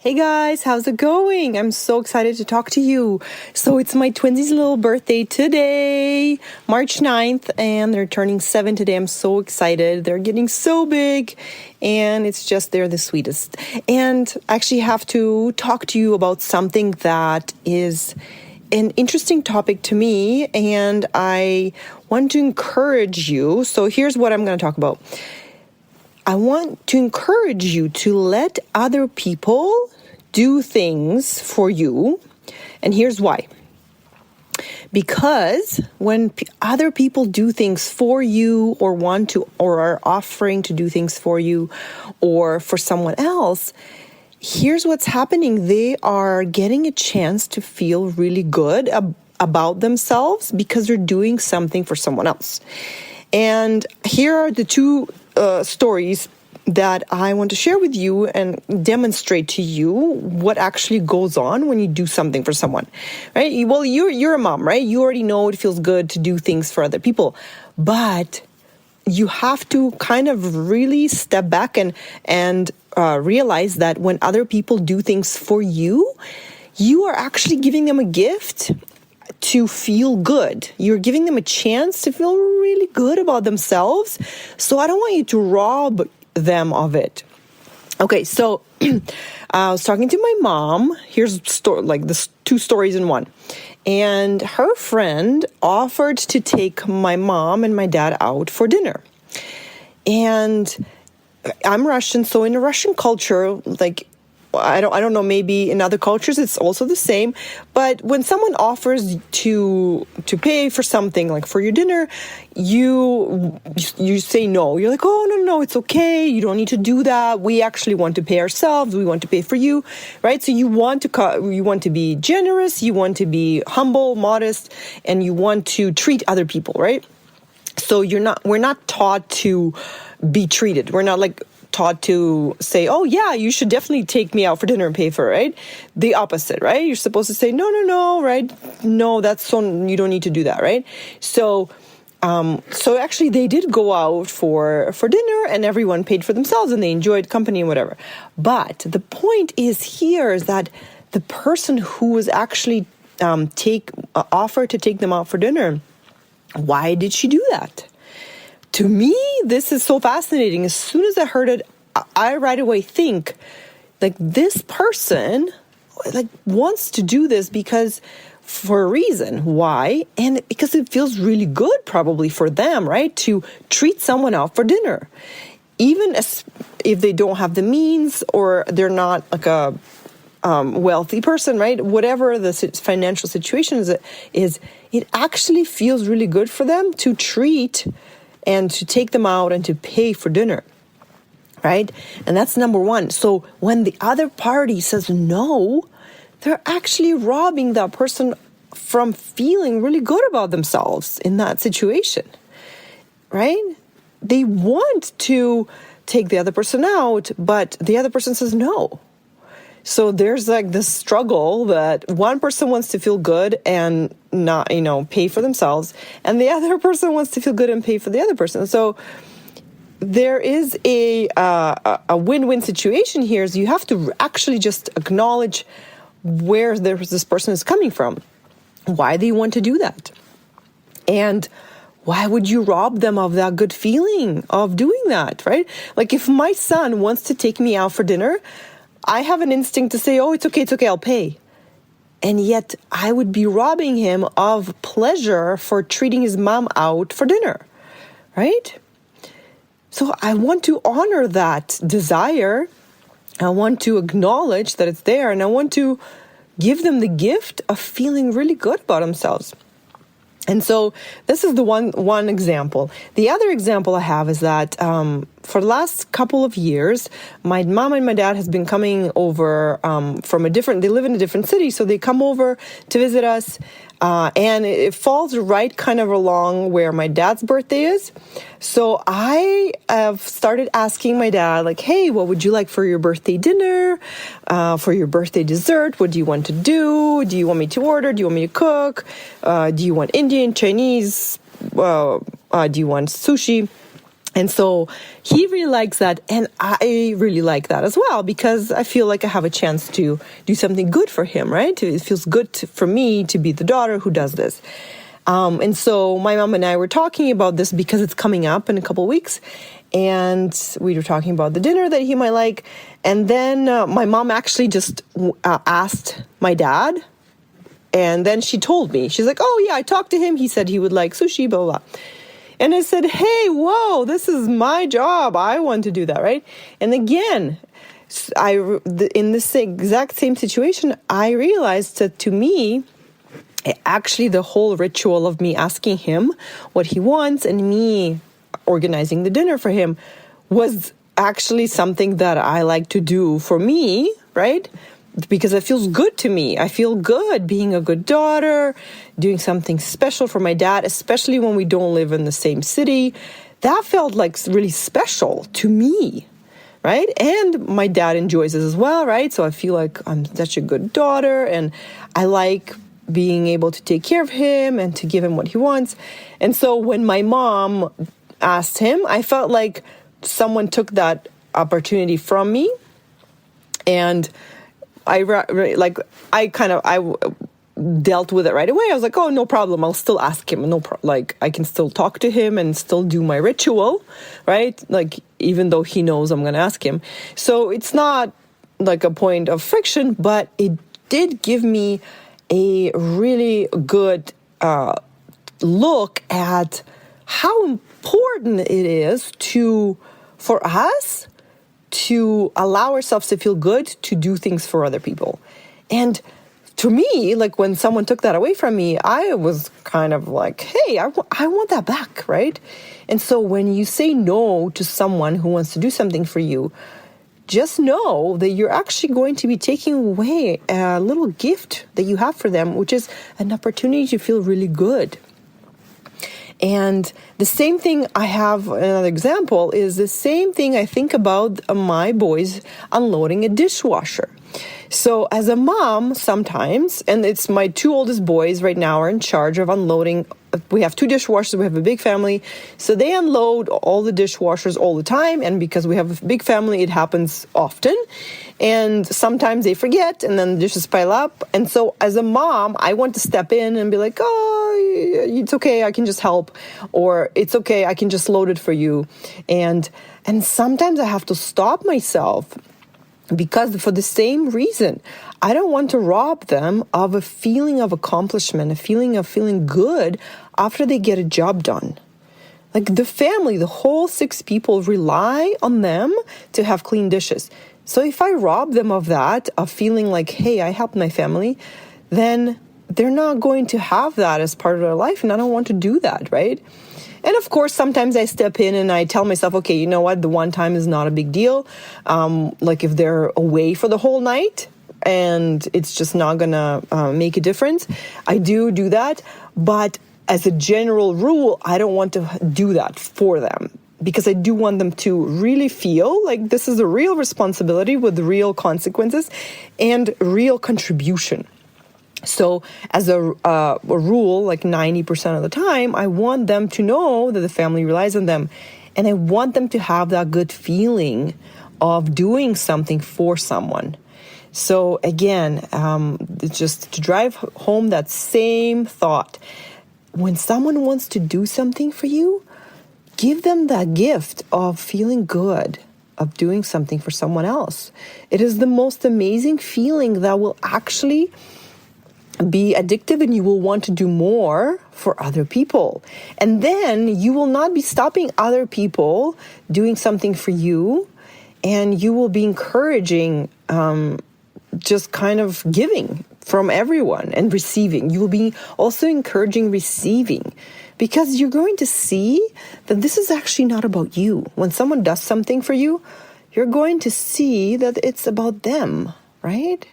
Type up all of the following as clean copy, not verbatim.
Hey guys, how's it going? I'm so excited to talk to you. So it's my twinsies' little birthday today, March 9th, and they're turning 7 today. I'm so excited. They're getting so big, and they're the sweetest. And I actually have to talk to you about something that is an interesting topic to me, and I want to encourage you. So here's what I'm going to talk about. I want to encourage you to let other people do things for you. And here's why. Because when other people do things for you or want to or are offering to do things for you or for someone else, here's what's happening. They are getting a chance to feel really good about themselves because they're doing something for someone else. And here are the two stories that I want to share with you and demonstrate to you what actually goes on when you do something for someone, right? Well, you're a mom, right? You already know it feels good to do things for other people, but you have to kind of really step back and realize that when other people do things for you, you are actually giving them a gift to feel good. You're giving them a chance to feel really good about themselves. So I don't want you to rob them of it. Okay, so I was talking to my mom. Here's this two stories in one. And her friend offered to take my mom and my dad out for dinner. And I'm Russian, so in a Russian culture, I don't know, maybe in other cultures it's also the same, but when someone offers to pay for something, like for your dinner, you say no. You're like, oh, no, it's okay. You don't need to do that. We actually want to pay ourselves. We want to pay for you, right? So you want to be generous, you want to be humble, modest, and you want to treat other people, right? So we're not taught to be treated. We're not taught to say, oh yeah, you should definitely take me out for dinner and pay for it, right? The opposite, right? You're supposed to say, no, right? No, you don't need to do that, right? So actually they did go out for dinner and everyone paid for themselves and they enjoyed company and whatever. But the point is that the person who was actually offered to take them out for dinner, why did she do that? To me, this is so fascinating. As soon as I heard it, I right away think, this person, wants to do this for a reason. Why? And because it feels really good probably for them, right? To treat someone out for dinner. Even if they don't have the means or they're not a wealthy person, right? Whatever the financial situation is, it actually feels really good for them to treat and to take them out and to pay for dinner, right? And that's number one. So when the other party says no, they're actually robbing that person from feeling really good about themselves in that situation, right? They want to take the other person out, but the other person says no. So there's this struggle that one person wants to feel good and not, pay for themselves, and the other person wants to feel good and pay for the other person. So there is a win-win situation here. So you have to actually just acknowledge where this person is coming from, why they want to do that, and why would you rob them of that good feeling of doing that, right? If my son wants to take me out for dinner, I have an instinct to say, oh, it's okay, I'll pay. And yet I would be robbing him of pleasure for treating his mom out for dinner, right? So I want to honor that desire. I want to acknowledge that it's there, and I want to give them the gift of feeling really good about themselves. And so this is the one example. The other example I have is that for the last couple of years, my mom and my dad has been coming over they live in a different city, so they come over to visit us. And it falls right kind of along where my dad's birthday is. So I have started asking my dad, hey, what would you like for your birthday dinner? For your birthday dessert? What do you want to do? Do you want me to order? Do you want me to cook? Do you want Indian, Chinese? Do you want sushi? And so he really likes that. And I really like that as well, because I feel like I have a chance to do something good for him, right? It feels good for me to be the daughter who does this. And so my mom and I were talking about this because it's coming up in a couple of weeks. And we were talking about the dinner that he might like. And then my mom actually just asked my dad. And then she told me, she's like, oh, yeah, I talked to him. He said he would like sushi, blah, blah. And I said, hey, whoa, this is my job. I want to do that, right? And again, in this exact same situation, I realized that to me, actually the whole ritual of me asking him what he wants and me organizing the dinner for him was actually something that I like to do for me, right? Because it feels good to me. I feel good being a good daughter, doing something special for my dad, especially when we don't live in the same city. That felt like really special to me, right? And my dad enjoys it as well, right? So I feel like I'm such a good daughter, and I like being able to take care of him and to give him what he wants. And so when my mom asked him, I felt like someone took that opportunity from me, and I dealt with it right away. I was like, oh, no problem. I'll still ask him. I can still talk to him and still do my ritual, right? Like, even though he knows I'm going to ask him. So it's not like a point of friction, but it did give me a really good look at how important it is for us to allow ourselves to feel good, to do things for other people. And to me, like when someone took that away from me, I was kind of like, hey, I want that back, right? And so when you say no to someone who wants to do something for you, just know that you're actually going to be taking away a little gift that you have for them, which is an opportunity to feel really good. And the same thing, I have another example, is the same thing I think about my boys unloading a dishwasher. So as a mom, sometimes, and it's my two oldest boys right now are in charge of unloading. We have two dishwashers, we have a big family, so they unload all the dishwashers all the time, and because we have a big family, it happens often, and sometimes they forget, and then the dishes pile up, and so as a mom, I want to step in and be like, oh, it's okay, I can just help, or it's okay, I can just load it for you, and sometimes I have to stop myself, because for the same reason, I don't want to rob them of a feeling of accomplishment, a feeling of feeling good after they get a job done. Like the family, the whole 6 people rely on them to have clean dishes. So if I rob them of that, of feeling like, hey, I helped my family, then they're not going to have that as part of their life, and I don't want to do that, right? And of course, sometimes I step in and I tell myself, okay, you know what? The one time is not a big deal. Like if they're away for the whole night and it's just not going to make a difference, I do that. But as a general rule, I don't want to do that for them, because I do want them to really feel like this is a real responsibility with real consequences and real contribution. So as a rule, like 90% of the time, I want them to know that the family relies on them. And I want them to have that good feeling of doing something for someone. So again, just to drive home that same thought. When someone wants to do something for you, give them that gift of feeling good, of doing something for someone else. It is the most amazing feeling that will actually be addictive, and you will want to do more for other people. And then you will not be stopping other people doing something for you, and you will be encouraging just kind of giving from everyone and receiving. You will be also encouraging receiving, because you're going to see that this is actually not about you. When someone does something for you, you're going to see that it's about them, right?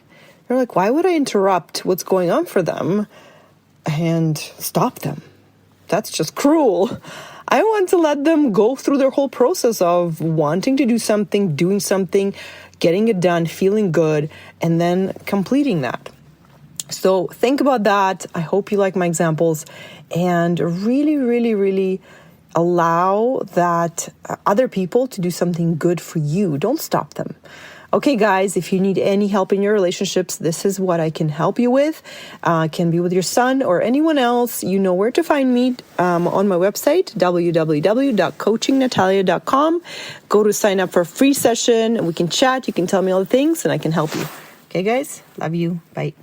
You're like, why would I interrupt what's going on for them and stop them? That's just cruel. I want to let them go through their whole process of wanting to do something, doing something, getting it done, feeling good, and then completing that. So think about that. I hope you like my examples, and really, really, really allow that other people to do something good for you. Don't stop them. Okay, guys, if you need any help in your relationships, this is what I can help you with. Can be with your son or anyone else. You know where to find me on my website, www.coachingnatalia.com. Go to sign up for a free session, and we can chat. You can tell me all the things, and I can help you. Okay, guys? Love you. Bye.